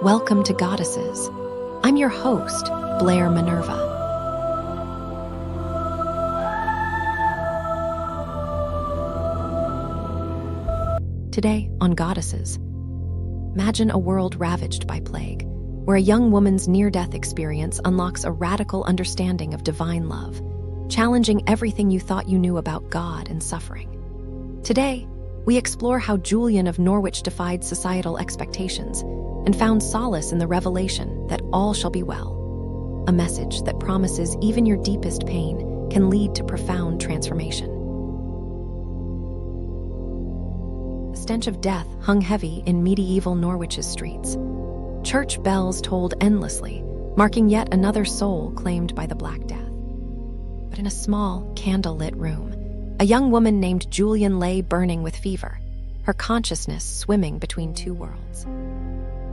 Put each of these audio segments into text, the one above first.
Welcome to Goddesses. I'm your host, Blair Minerva. Today on Goddesses, imagine a world ravaged by plague, where a young woman's near-death experience unlocks a radical understanding of divine love, challenging everything you thought you knew about God and suffering. Today, we explore how Julian of Norwich defied societal expectations and found solace in the revelation that all shall be well, a message that promises even your deepest pain can lead to profound transformation. The stench of death hung heavy in medieval Norwich's streets. Church bells tolled endlessly, marking yet another soul claimed by the Black Death. But in a small, candle-lit room, a young woman named Julian lay burning with fever, her consciousness swimming between two worlds.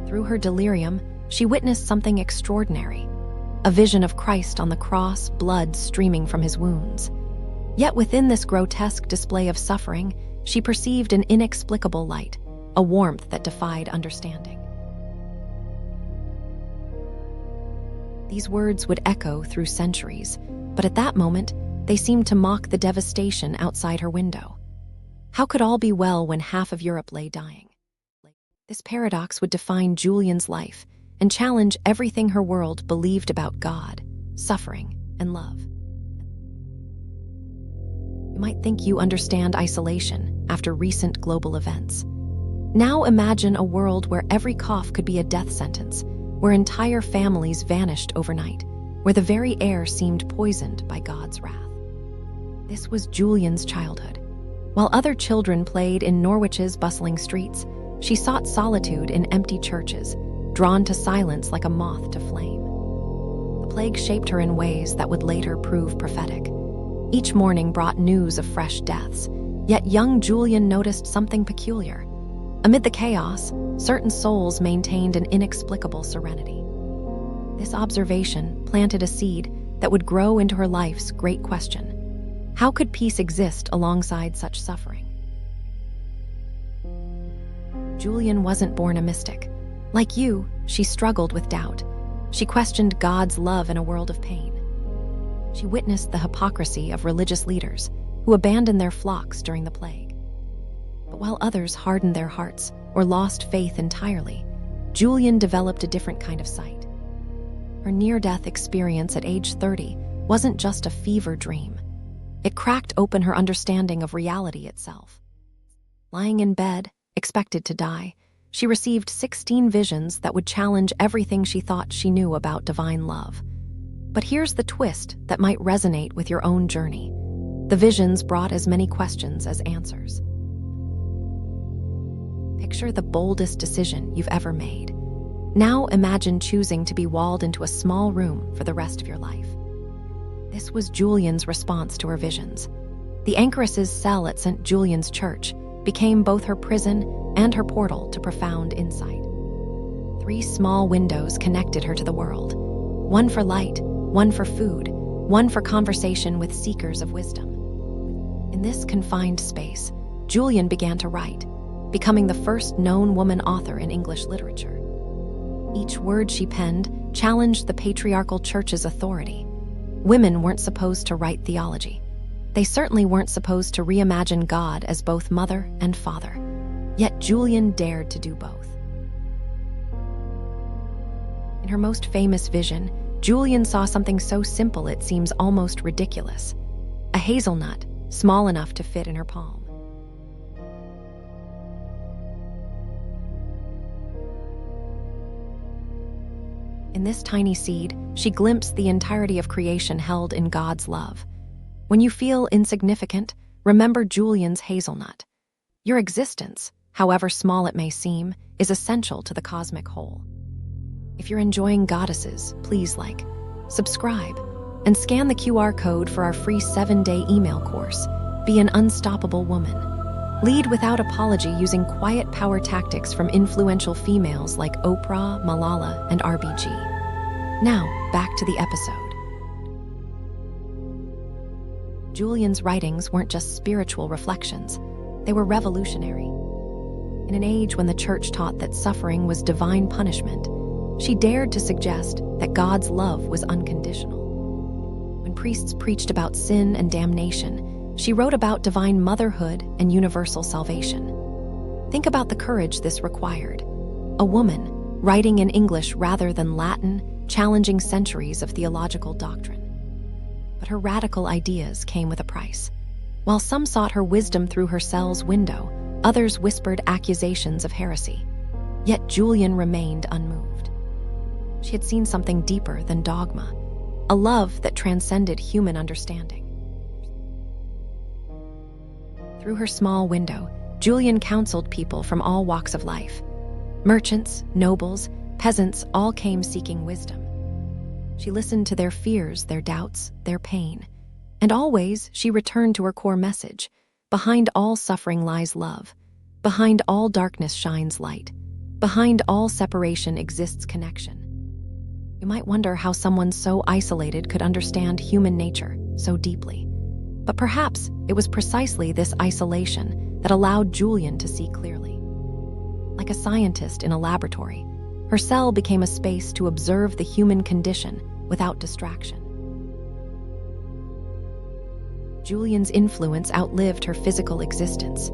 Through her delirium, she witnessed something extraordinary, a vision of Christ on the cross, blood streaming from his wounds. Yet within this grotesque display of suffering, she perceived an inexplicable light, a warmth that defied understanding. These words would echo through centuries, but at that moment, they seemed to mock the devastation outside her window. How could all be well when half of Europe lay dying? This paradox would define Julian's life and challenge everything her world believed about God, suffering, and love. You might think you understand isolation after recent global events. Now imagine a world where every cough could be a death sentence, where entire families vanished overnight, where the very air seemed poisoned by God's wrath. This was Julian's childhood. While other children played in Norwich's bustling streets, she sought solitude in empty churches, drawn to silence like a moth to flame. The plague shaped her in ways that would later prove prophetic. Each morning brought news of fresh deaths, yet young Julian noticed something peculiar. Amid the chaos, certain souls maintained an inexplicable serenity. This observation planted a seed that would grow into her life's great question. How could peace exist alongside such suffering? Julian wasn't born a mystic. Like you, she struggled with doubt. She questioned God's love in a world of pain. She witnessed the hypocrisy of religious leaders who abandoned their flocks during the plague. But while others hardened their hearts or lost faith entirely, Julian developed a different kind of sight. Her near-death experience at age 30 wasn't just a fever dream. It cracked open her understanding of reality itself. Lying in bed, expected to die, she received 16 visions that would challenge everything she thought she knew about divine love. But here's the twist that might resonate with your own journey. The visions brought as many questions as answers. Picture the boldest decision you've ever made. Now imagine choosing to be walled into a small room for the rest of your life. This was Julian's response to her visions. The anchoress's cell at St. Julian's Church became both her prison and her portal to profound insight. 3 small windows connected her to the world. One for light, one for food, one for conversation with seekers of wisdom. In this confined space, Julian began to write, becoming the first known woman author in English literature. Each word she penned challenged the patriarchal church's authority. Women weren't supposed to write theology. They certainly weren't supposed to reimagine God as both mother and father. Yet Julian dared to do both. In her most famous vision, Julian saw something so simple it seems almost ridiculous. A hazelnut, small enough to fit in her palm. In this tiny seed, she glimpsed the entirety of creation held in God's love. When you feel insignificant, remember Julian's hazelnut. Your existence, however small it may seem, is essential to the cosmic whole. If you're enjoying Goddesses, please like, subscribe, and scan the QR code for our free 7-day email course, Be an Unstoppable Woman. Lead without apology using quiet power tactics from influential females like Oprah, Malala, and RBG. Now, back to the episode. Julian's writings weren't just spiritual reflections, they were revolutionary. In an age when the church taught that suffering was divine punishment, she dared to suggest that God's love was unconditional. When priests preached about sin and damnation, she wrote about divine motherhood and universal salvation. Think about the courage this required. A woman, writing in English rather than Latin, challenging centuries of theological doctrine. But her radical ideas came with a price. While some sought her wisdom through her cell's window, others whispered accusations of heresy. Yet Julian remained unmoved. She had seen something deeper than dogma, a love that transcended human understanding. Through her small window, Julian counseled people from all walks of life. Merchants, nobles, peasants all came seeking wisdom. She listened to their fears, their doubts, their pain. And always she returned to her core message. Behind all suffering lies love. Behind all darkness shines light. Behind all separation exists connection. You might wonder how someone so isolated could understand human nature so deeply. But perhaps it was precisely this isolation that allowed Julian to see clearly. Like a scientist in a laboratory, her cell became a space to observe the human condition without distraction. Julian's influence outlived her physical existence.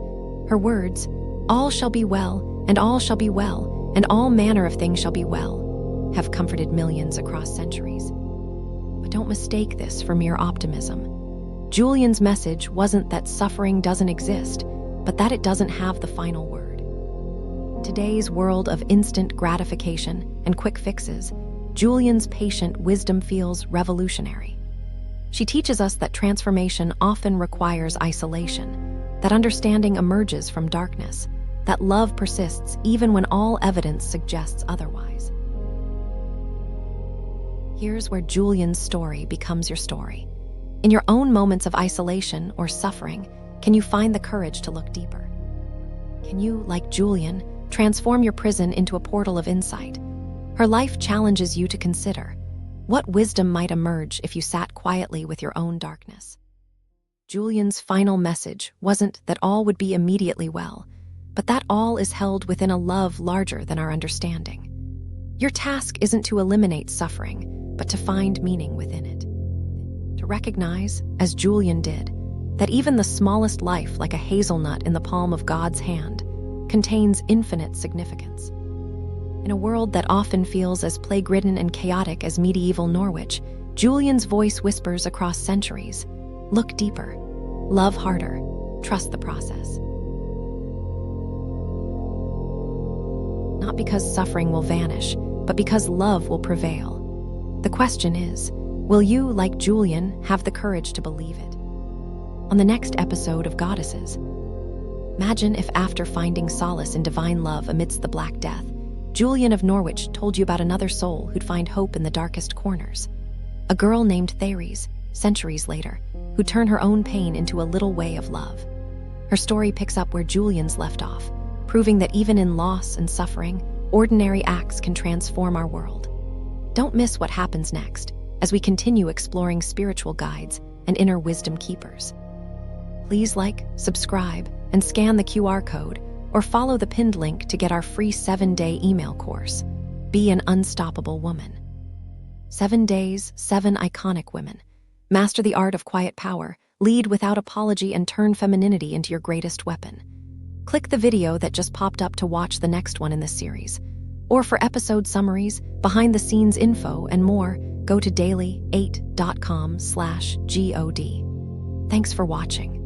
Her words, "All shall be well, and all shall be well, and all manner of things shall be well," have comforted millions across centuries. But don't mistake this for mere optimism. Julian's message wasn't that suffering doesn't exist, but that it doesn't have the final word. In today's world of instant gratification and quick fixes, Julian's patient wisdom feels revolutionary. She teaches us that transformation often requires isolation, that understanding emerges from darkness, that love persists even when all evidence suggests otherwise. Here's where Julian's story becomes your story. In your own moments of isolation or suffering, can you find the courage to look deeper? Can you, like Julian, transform your prison into a portal of insight? Her life challenges you to consider, what wisdom might emerge if you sat quietly with your own darkness? Julian's final message wasn't that all would be immediately well, but that all is held within a love larger than our understanding. Your task isn't to eliminate suffering, but to find meaning within it. To recognize, as Julian did, that even the smallest life, like a hazelnut in the palm of God's hand, contains infinite significance. In a world that often feels as plague-ridden and chaotic as medieval Norwich, Julian's voice whispers across centuries, "Look deeper, love harder, trust the process." Not because suffering will vanish, but because love will prevail. The question is, will you, like Julian, have the courage to believe it? On the next episode of Goddesses, imagine if after finding solace in divine love amidst the Black Death, Julian of Norwich told you about another soul who'd find hope in the darkest corners. A girl named Therese, centuries later, who'd turn her own pain into a little way of love. Her story picks up where Julian's left off, proving that even in loss and suffering, ordinary acts can transform our world. Don't miss what happens next as we continue exploring spiritual guides and inner wisdom keepers. Please like, subscribe, and scan the QR code, or follow the pinned link to get our free 7-day email course, Be an Unstoppable Woman. 7 days, 7 iconic women. Master the art of quiet power, lead without apology, and turn femininity into your greatest weapon. Click the video that just popped up to watch the next one in this series. Or for episode summaries, behind-the-scenes info, and more, go to daily8.com/god. Thanks for watching.